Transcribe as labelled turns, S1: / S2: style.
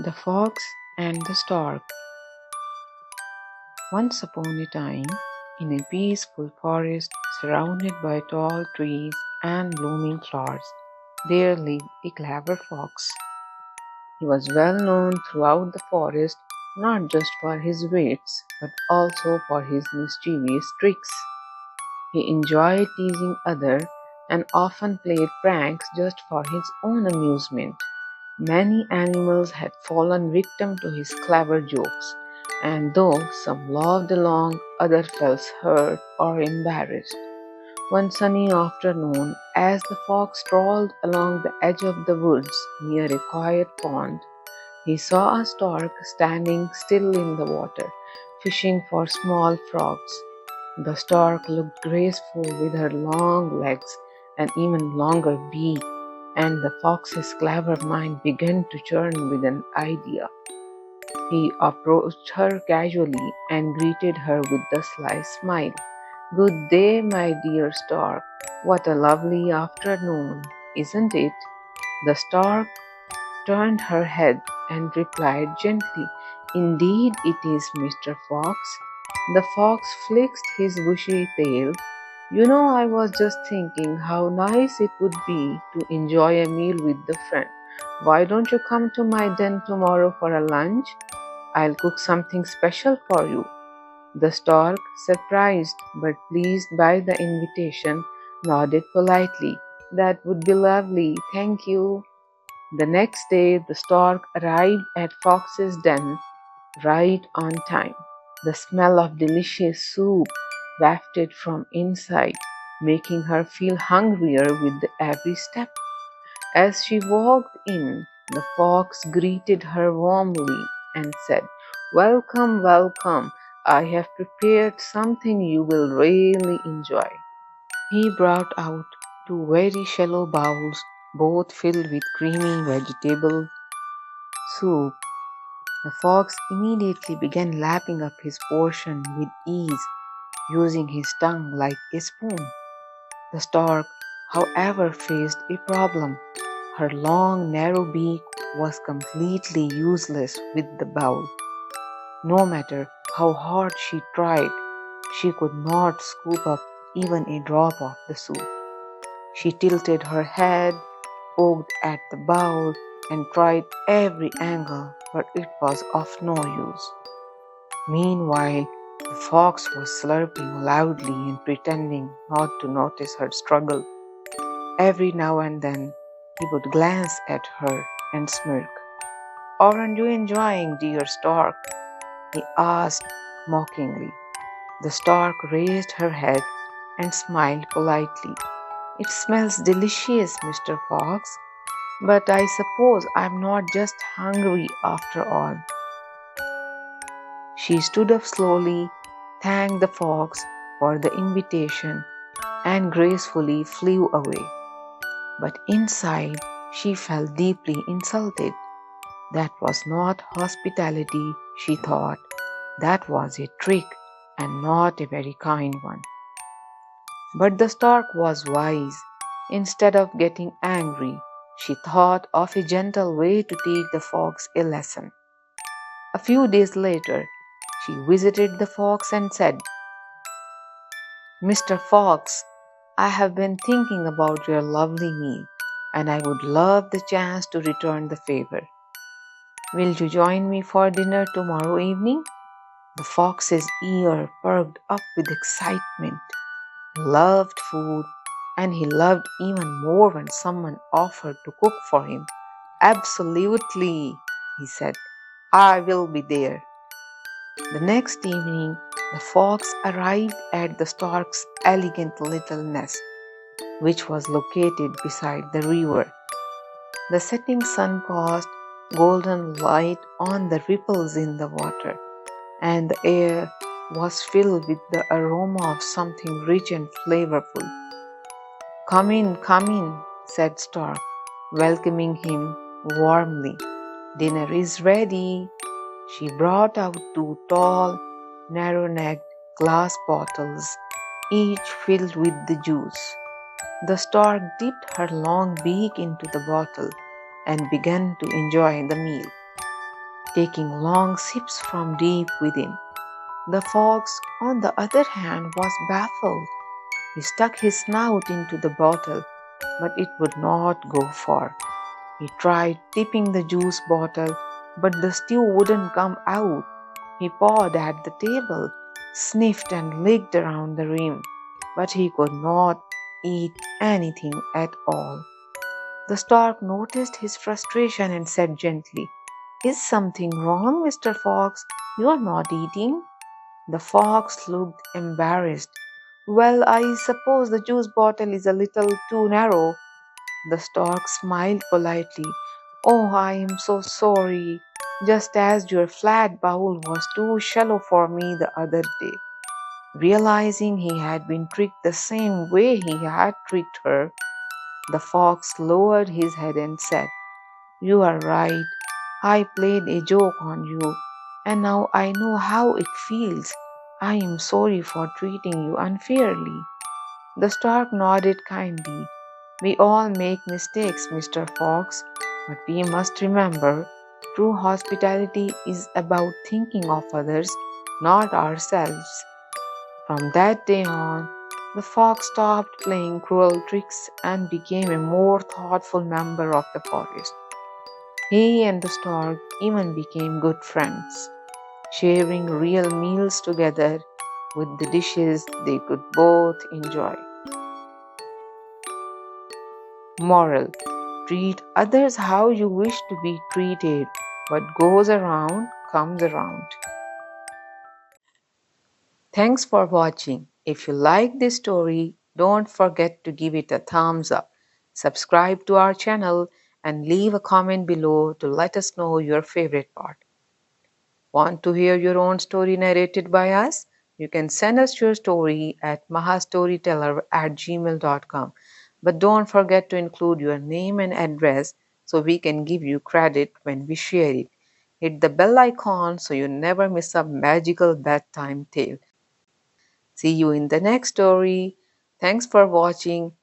S1: The Fox and the Stork. Once upon a time, in a peaceful forest surrounded by tall trees and blooming flowers, there lived a clever fox. He was well known throughout the forest not just for his wits but also for his mischievous tricks. He enjoyed teasing others and often played pranks just for his own amusement. Many animals had fallen victim to his clever jokes, and though some laughed along, others felt hurt or embarrassed. One sunny afternoon, as the fox strolled along the edge of the woods near a quiet pond, he saw a stork standing still in the water, fishing for small frogs. The stork looked graceful with her long legs and even longer beak, and the fox's clever mind began to churn with an idea. He approached her casually and greeted her with a sly smile. "Good day, my dear stork. What a lovely afternoon, isn't it?" The stork turned her head and replied gently, "Indeed it is, Mr. Fox." The fox flicked his bushy tail. "You know, I was just thinking how nice it would be to enjoy a meal with a friend. Why don't you come to my den tomorrow for a lunch? I'll cook something special for you." The stork, surprised but pleased by the invitation, nodded politely. "That would be lovely, thank you." The next day, the stork arrived at Fox's den right on time. The smell of delicious soup wafted from inside, making her feel hungrier with every step. As she walked in, the fox greeted her warmly and said, "Welcome, welcome. I have prepared something you will really enjoy." He brought out two very shallow bowls, both filled with creamy vegetable soup. The fox immediately began lapping up his portion with ease, using his tongue like a spoon. The stork, however, faced a problem. Her long, narrow beak was completely useless with the bowl. No matter how hard she tried, she could not scoop up even a drop of the soup. She tilted her head, poked at the bowl, and tried every angle, but it was of no use. Meanwhile, the fox was slurping loudly and pretending not to notice her struggle. Every now and then, he would glance at her and smirk. "Aren't you enjoying, dear stork?" he asked mockingly. The stork raised her head and smiled politely. "It smells delicious, Mr. Fox, but I suppose I'm not just hungry after all." She stood up slowly, thanked the fox for the invitation, and gracefully flew away. But inside, she felt deeply insulted. That was not hospitality, she thought. That was a trick, and not a very kind one. But the stork was wise. Instead of getting angry, she thought of a gentle way to teach the fox a lesson. A few days later, she visited the fox and said, "Mr. Fox, I have been thinking about your lovely meal, and I would love the chance to return the favor. Will you join me for dinner tomorrow evening?" The fox's ear perked up with excitement. He loved food, and he loved even more when someone offered to cook for him. "Absolutely," he said. "I will be there." The next evening, the fox arrived at the stork's elegant little nest, which was located beside the river. The setting sun cast golden light on the ripples in the water, and the air was filled with the aroma of something rich and flavorful. Come in," said Stork, welcoming him warmly. "Dinner is ready." She brought out two tall, narrow-necked glass bottles, each filled with the juice. The stork dipped her long beak into the bottle and began to enjoy the meal. taking long sips from deep within. The fox, on the other hand, was baffled. He stuck his snout into the bottle, but it would not go far. He tried tipping the juice bottle, but the stew wouldn't come out. He pawed at the table, sniffed and licked around the rim, but he could not eat anything at all. The stork noticed his frustration and said gently, "Is something wrong, Mr. Fox? You are not eating." The fox looked embarrassed. "Well, I suppose the juice bottle is a little too narrow." The stork smiled politely. "Oh, I am so sorry, just as your flat bowl was too shallow for me the other day." Realizing he had been tricked the same way he had tricked her, the fox lowered his head and said, "You are right. I played a joke on you, and now I know how it feels. I am sorry for treating you unfairly." The stork nodded kindly. "We all make mistakes, Mr. Fox, but we must remember true hospitality is about thinking of others, not ourselves." From that day on, the fox stopped playing cruel tricks and became a more thoughtful member of the forest. He and the stork even became good friends, sharing real meals together with the dishes they could both enjoy. Moral: treat others how you wish to be treated. What goes around comes around. Thanks for watching. If you like this story, don't forget to give it a thumbs up. Subscribe to our channel and leave a comment below to let us know your favorite part. Want to hear your own story narrated by us? You can send us your story at mahastoryteller@gmail.com. But don't forget to include your name and address so we can give you credit when we share it. Hit the bell icon so you never miss a magical bedtime tale. See you in the next story. Thanks for watching.